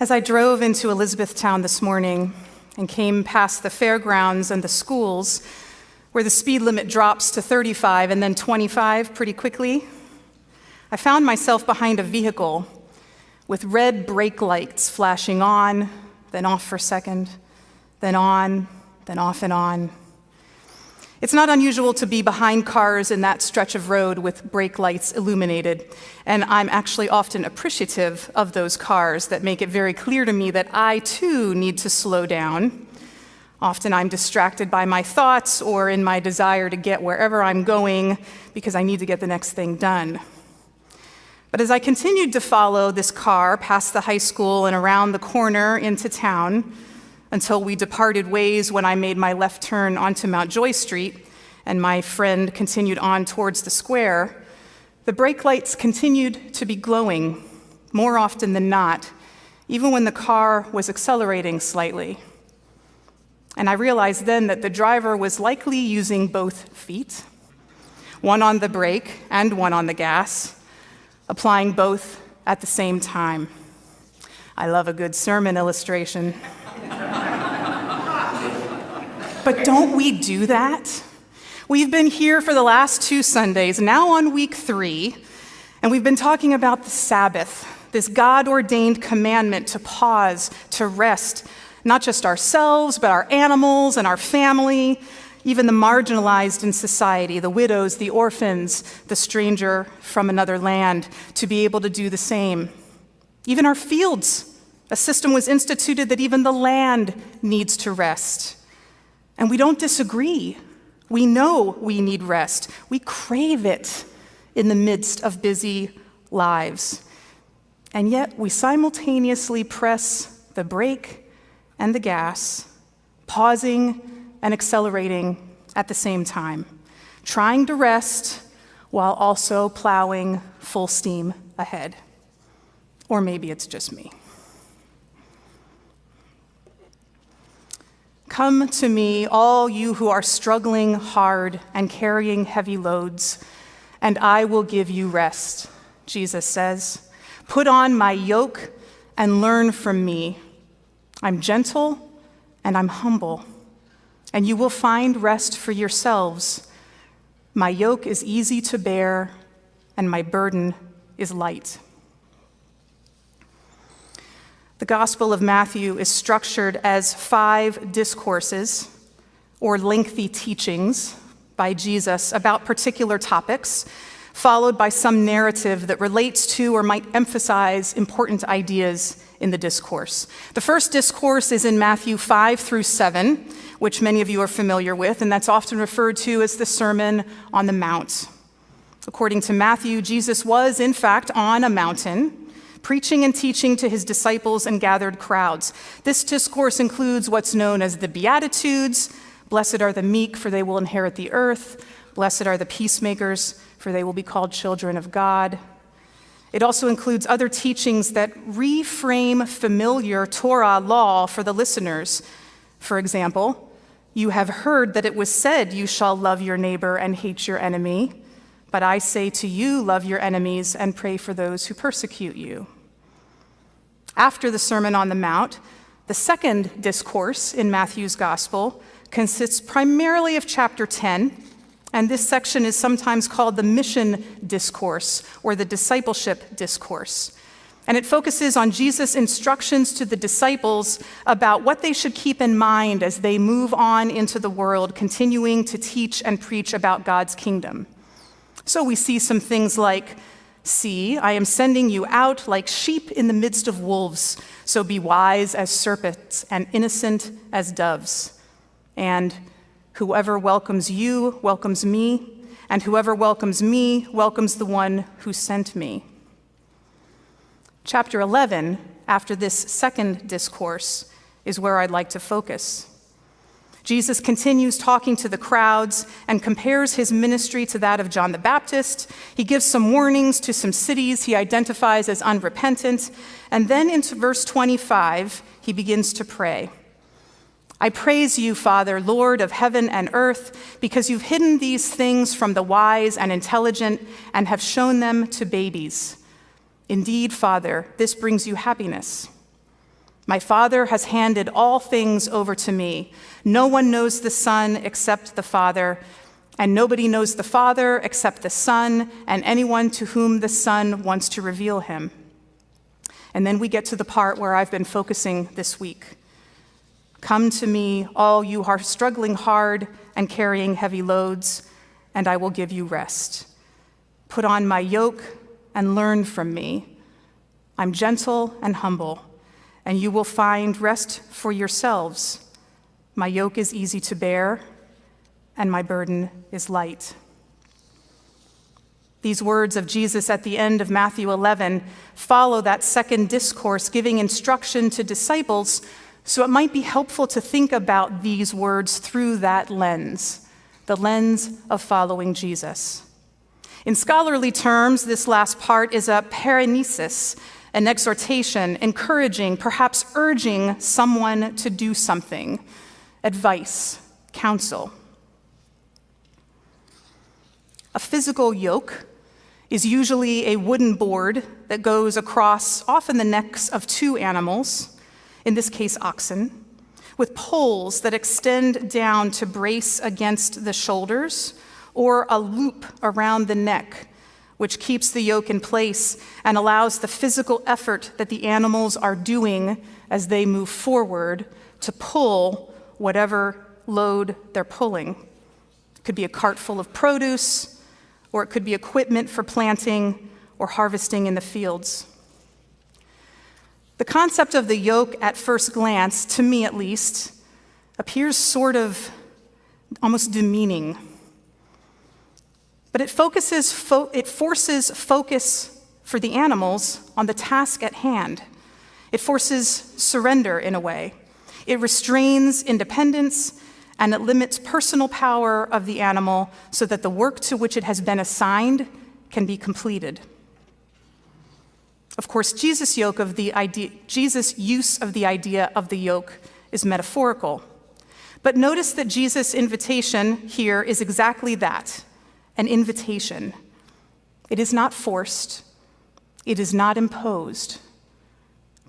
As I drove into Elizabethtown this morning and came past the fairgrounds and the schools, where the speed limit drops to 35 and then 25 pretty quickly, I found myself behind a vehicle with red brake lights flashing on, then off for a second, then on, then off and on. It's not unusual to be behind cars in that stretch of road with brake lights illuminated, and I'm actually often appreciative of those cars that make it very clear to me that I too need to slow down. Often I'm distracted by my thoughts or in my desire to get wherever I'm going because I need to get the next thing done. But as I continued to follow this car past the high school and around the corner into town, until we departed ways when I made my left turn onto Mount Joy Street and my friend continued on towards the square, the brake lights continued to be glowing more often than not, even when the car was accelerating slightly. And I realized then that the driver was likely using both feet, one on the brake and one on the gas, applying both at the same time. I love a good sermon illustration. But don't we do that? We've been here for the last 2 Sundays, now on week 3, and we've been talking about the Sabbath, this God-ordained commandment to pause, to rest, not just ourselves, but our animals and our family, even the marginalized in society, the widows, the orphans, the stranger from another land, to be able to do the same. Even our fields, a system was instituted that even the land needs to rest. And we don't disagree. We know we need rest. We crave it in the midst of busy lives. And yet we simultaneously press the brake and the gas, pausing and accelerating at the same time, trying to rest while also plowing full steam ahead. Or maybe it's just me. Come to me, all you who are struggling hard and carrying heavy loads, and I will give you rest, Jesus says. Put on my yoke and learn from me. I'm gentle and I'm humble, and you will find rest for yourselves. My yoke is easy to bear, and my burden is light. The Gospel of Matthew is structured as 5 discourses or lengthy teachings by Jesus about particular topics, followed by some narrative that relates to or might emphasize important ideas in the discourse. The first discourse is in Matthew 5 through 7, which many of you are familiar with, and that's often referred to as the Sermon on the Mount. According to Matthew, Jesus was, in fact, on a mountain, preaching and teaching to his disciples and gathered crowds. This discourse includes what's known as the Beatitudes. Blessed are the meek, for they will inherit the earth. Blessed are the peacemakers, for they will be called children of God. It also includes other teachings that reframe familiar Torah law for the listeners. For example, you have heard that it was said, you shall love your neighbor and hate your enemy. But I say to you, love your enemies and pray for those who persecute you. After the Sermon on the Mount, the second discourse in Matthew's Gospel consists primarily of chapter 10, and this section is sometimes called the mission discourse or the discipleship discourse. And it focuses on Jesus' instructions to the disciples about what they should keep in mind as they move on into the world, continuing to teach and preach about God's kingdom. So we see some things like, see, I am sending you out like sheep in the midst of wolves, so be wise as serpents and innocent as doves. And whoever welcomes you welcomes me, and whoever welcomes me welcomes the one who sent me. Chapter 11, after this second discourse, is where I'd like to focus. Jesus continues talking to the crowds and compares his ministry to that of John the Baptist. He gives some warnings to some cities he identifies as unrepentant. And then into verse 25, he begins to pray. I praise you, Father, Lord of heaven and earth, because you've hidden these things from the wise and intelligent and have shown them to babies. Indeed, Father, this brings you happiness. My Father has handed all things over to me. No one knows the Son except the Father, and nobody knows the Father except the Son, and anyone to whom the Son wants to reveal him. And then we get to the part where I've been focusing this week. Come to me, all you are struggling hard and carrying heavy loads, and I will give you rest. Put on my yoke and learn from me. I'm gentle and humble, and you will find rest for yourselves. My yoke is easy to bear, and my burden is light. These words of Jesus at the end of Matthew 11 follow that second discourse, giving instruction to disciples, so it might be helpful to think about these words through that lens, the lens of following Jesus. In scholarly terms, this last part is a paranesis, an exhortation, encouraging, perhaps urging someone to do something, advice, counsel. A physical yoke is usually a wooden board that goes across often the necks of two animals, in this case oxen, with poles that extend down to brace against the shoulders, or a loop around the neck, which keeps the yoke in place and allows the physical effort that the animals are doing as they move forward to pull whatever load they're pulling. It could be a cart full of produce, or it could be equipment for planting or harvesting in the fields. The concept of the yoke, at first glance, to me at least, appears sort of almost demeaning. But it forces focus for the animals on the task at hand. It forces surrender in a way. It restrains independence, and it limits personal power of the animal so that the work to which it has been assigned can be completed. Of course, Jesus' use of the idea of the yoke is metaphorical. But notice that Jesus' invitation here is exactly that, an invitation. It is not forced. It is not imposed.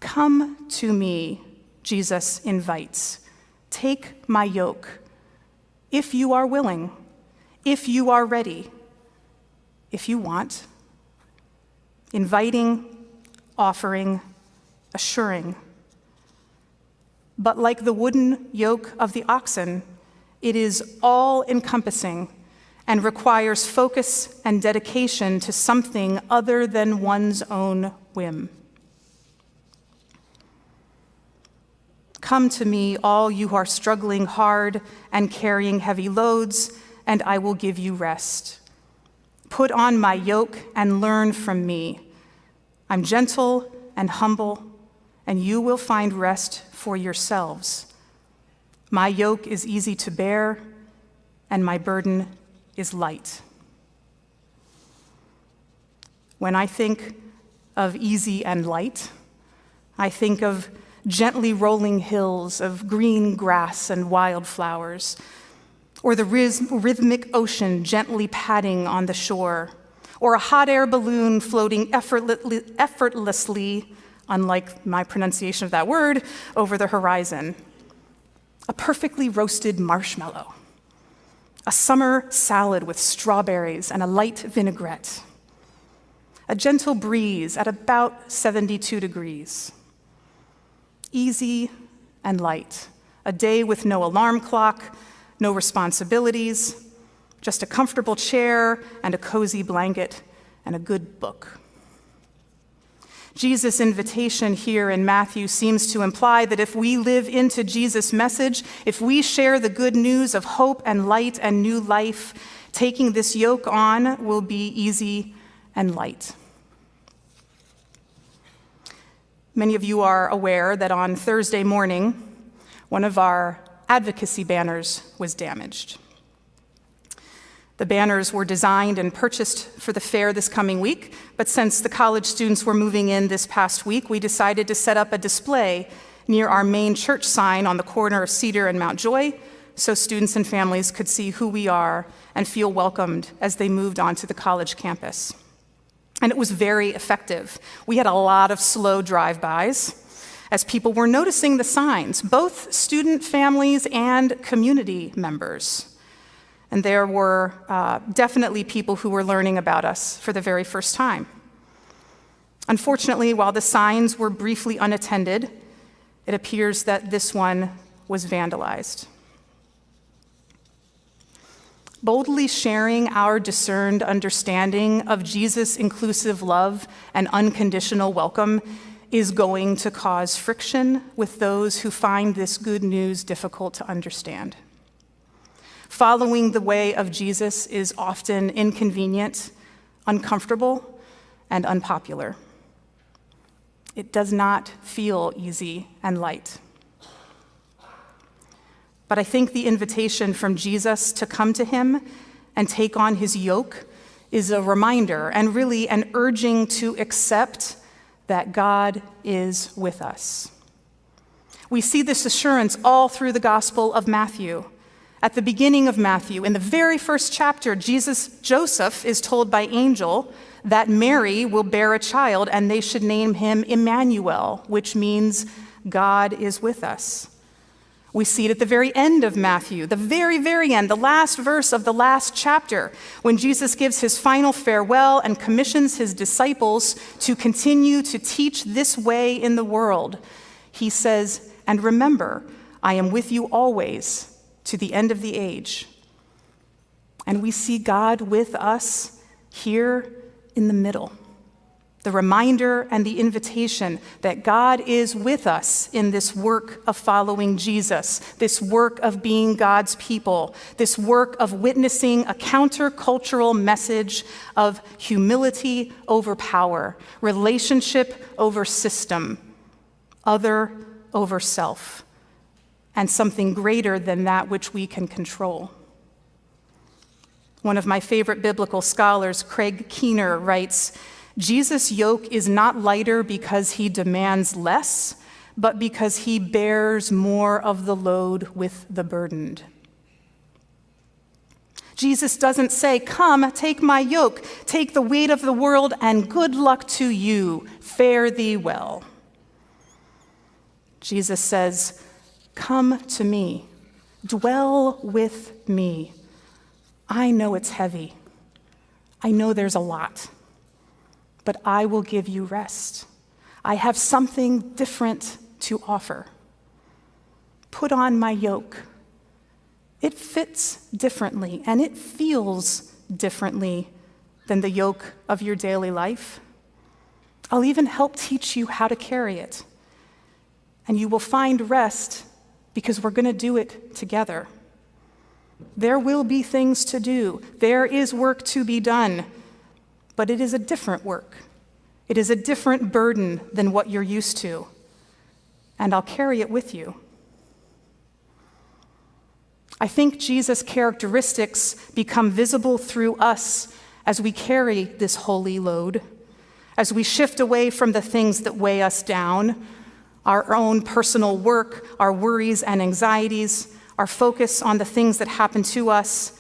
Come to me, Jesus invites. Take my yoke, if you are willing, if you are ready, if you want. Inviting, offering, assuring. But like the wooden yoke of the oxen, it is all-encompassing and requires focus and dedication to something other than one's own whim. Come to me, all you who are struggling hard and carrying heavy loads, and I will give you rest. Put on my yoke and learn from me. I'm gentle and humble, and you will find rest for yourselves. My yoke is easy to bear, and my burden is light. When I think of easy and light, I think of gently rolling hills of green grass and wildflowers, or the rhythmic ocean gently padding on the shore, or a hot air balloon floating effortlessly, unlike my pronunciation of that word, over the horizon. A perfectly roasted marshmallow, a summer salad with strawberries and a light vinaigrette, a gentle breeze at about 72 degrees. Easy and light, a day with no alarm clock, no responsibilities, just a comfortable chair and a cozy blanket and a good book. Jesus' invitation here in Matthew seems to imply that if we live into Jesus' message, if we share the good news of hope and light and new life, taking this yoke on will be easy and light. Many of you are aware that on Thursday morning, one of our advocacy banners was damaged. The banners were designed and purchased for the fair this coming week, but since the college students were moving in this past week, we decided to set up a display near our main church sign on the corner of Cedar and Mount Joy so students and families could see who we are and feel welcomed as they moved onto the college campus. And it was very effective. We had a lot of slow drive-bys, as people were noticing the signs, both student families and community members. And there were definitely people who were learning about us for the very first time. Unfortunately, while the signs were briefly unattended, it appears that this one was vandalized. Boldly sharing our discerned understanding of Jesus' inclusive love and unconditional welcome is going to cause friction with those who find this good news difficult to understand. Following the way of Jesus is often inconvenient, uncomfortable, and unpopular. It does not feel easy and light. But I think the invitation from Jesus to come to him and take on his yoke is a reminder and really an urging to accept that God is with us. We see this assurance all through the Gospel of Matthew. At the beginning of Matthew, in the very first chapter, Joseph is told by angel that Mary will bear a child and they should name him Emmanuel, which means God is with us. We see it at the very end of Matthew, the very, very end, the last verse of the last chapter, when Jesus gives his final farewell and commissions his disciples to continue to teach this way in the world. He says, "And remember, I am with you always to the end of the age." And we see God with us here in the middle. The reminder and the invitation that God is with us in this work of following Jesus, this work of being God's people, this work of witnessing a countercultural message of humility over power, relationship over system, other over self, and something greater than that which we can control. One of my favorite biblical scholars, Craig Keener, writes, "Jesus' yoke is not lighter because he demands less, but because he bears more of the load with the burdened." Jesus doesn't say, "Come, take my yoke, take the weight of the world, and good luck to you, fare thee well." Jesus says, "Come to me, dwell with me. I know it's heavy. I know there's a lot. But I will give you rest. I have something different to offer. Put on my yoke. It fits differently, and it feels differently than the yoke of your daily life. I'll even help teach you how to carry it. And you will find rest because we're going to do it together. There will be things to do. There is work to be done. But it is a different work. It is a different burden than what you're used to. And I'll carry it with you." I think Jesus' characteristics become visible through us as we carry this holy load, as we shift away from the things that weigh us down, our own personal work, our worries and anxieties, our focus on the things that happen to us,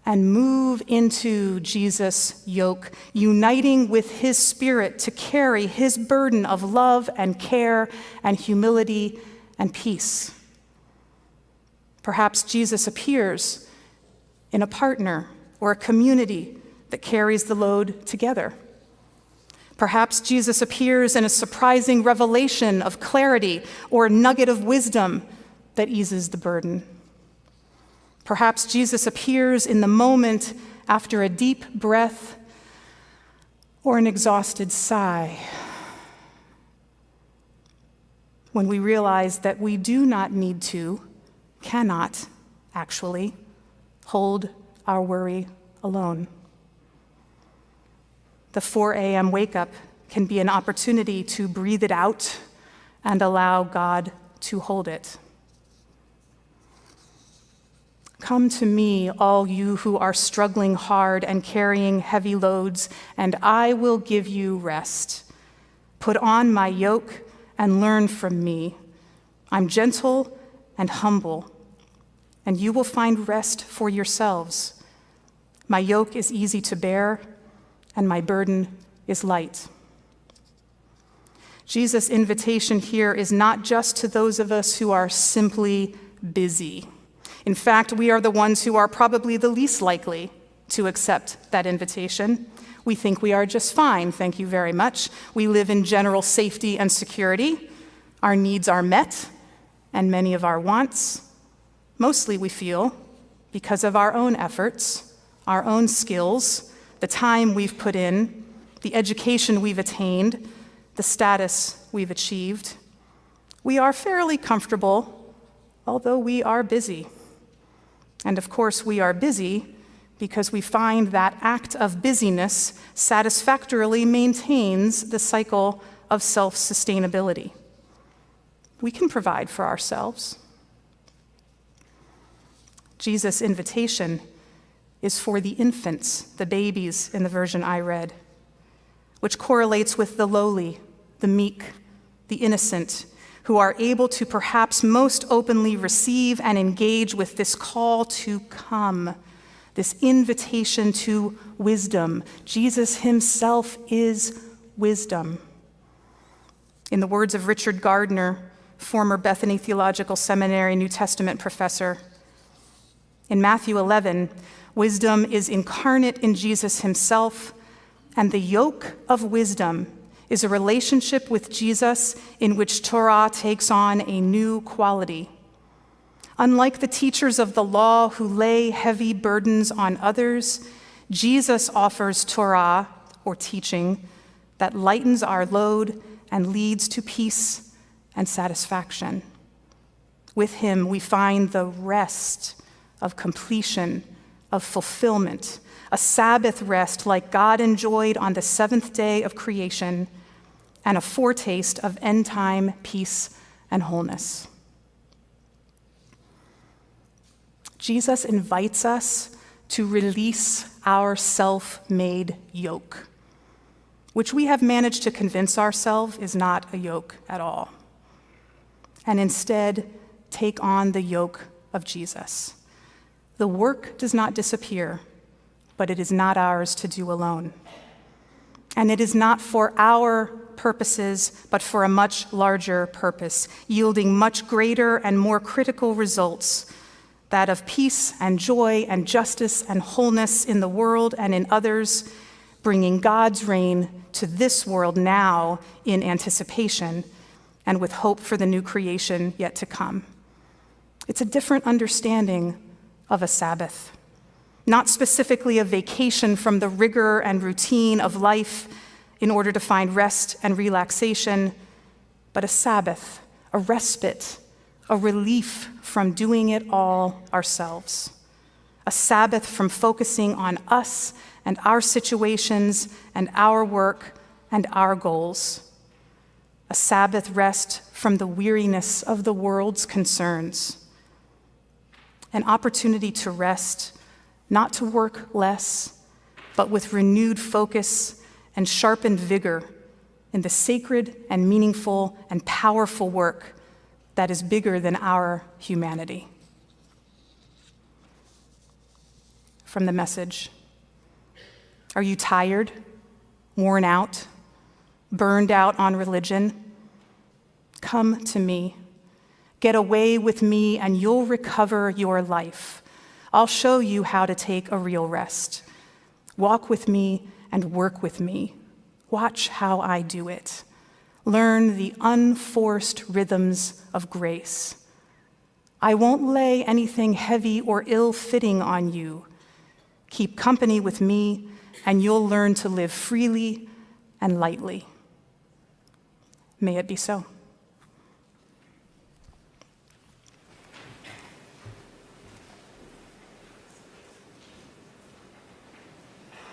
and move into Jesus' yoke, uniting with his Spirit to carry his burden of love and care and humility and peace. Perhaps Jesus appears in a partner or a community that carries the load together. Perhaps Jesus appears in a surprising revelation of clarity or a nugget of wisdom that eases the burden. Perhaps Jesus appears in the moment after a deep breath or an exhausted sigh, when we realize that we do not need to, cannot actually, hold our worry alone. The 4 a.m. wake-up can be an opportunity to breathe it out and allow God to hold it. "Come to me, all you who are struggling hard and carrying heavy loads, and I will give you rest. Put on my yoke and learn from me. I'm gentle and humble, and you will find rest for yourselves. My yoke is easy to bear, and my burden is light." Jesus' invitation here is not just to those of us who are simply busy. In fact, we are the ones who are probably the least likely to accept that invitation. We think we are just fine, thank you very much. We live in general safety and security. Our needs are met, and many of our wants, mostly we feel, because of our own efforts, our own skills, the time we've put in, the education we've attained, the status we've achieved. We are fairly comfortable, although we are busy. And of course, we are busy because we find that act of busyness satisfactorily maintains the cycle of self-sustainability. We can provide for ourselves. Jesus' invitation is for the infants, the babies in the version I read, which correlates with the lowly, the meek, the innocent, who are able to perhaps most openly receive and engage with this call to come, this invitation to wisdom. Jesus himself is wisdom. In the words of Richard Gardner, former Bethany Theological Seminary New Testament professor, in Matthew 11, wisdom is incarnate in Jesus himself, and the yoke of wisdom is a relationship with Jesus in which Torah takes on a new quality. Unlike the teachers of the law who lay heavy burdens on others, Jesus offers Torah, or teaching, that lightens our load and leads to peace and satisfaction. With him, we find the rest of completion, of fulfillment, a Sabbath rest like God enjoyed on the seventh day of creation, and a foretaste of end-time peace and wholeness. Jesus invites us to release our self-made yoke, which we have managed to convince ourselves is not a yoke at all, and instead take on the yoke of Jesus. The work does not disappear, but it is not ours to do alone. And it is not for our purposes, but for a much larger purpose, yielding much greater and more critical results, that of peace and joy and justice and wholeness in the world and in others, bringing God's reign to this world now in anticipation and with hope for the new creation yet to come. It's a different understanding of a Sabbath, not specifically a vacation from the rigor and routine of life in order to find rest and relaxation, but a Sabbath, a respite, a relief from doing it all ourselves, a Sabbath from focusing on us and our situations and our work and our goals, a Sabbath rest from the weariness of the world's concerns, an opportunity to rest, not to work less, but with renewed focus and sharpened vigor in the sacred and meaningful and powerful work that is bigger than our humanity. From the Message. Are you tired, worn out, burned out on religion? Come to me. Get away with me and you'll recover your life. I'll show you how to take a real rest. Walk with me and work with me. Watch how I do it. Learn the unforced rhythms of grace. I won't lay anything heavy or ill-fitting on you. Keep company with me and you'll learn to live freely and lightly. May it be so.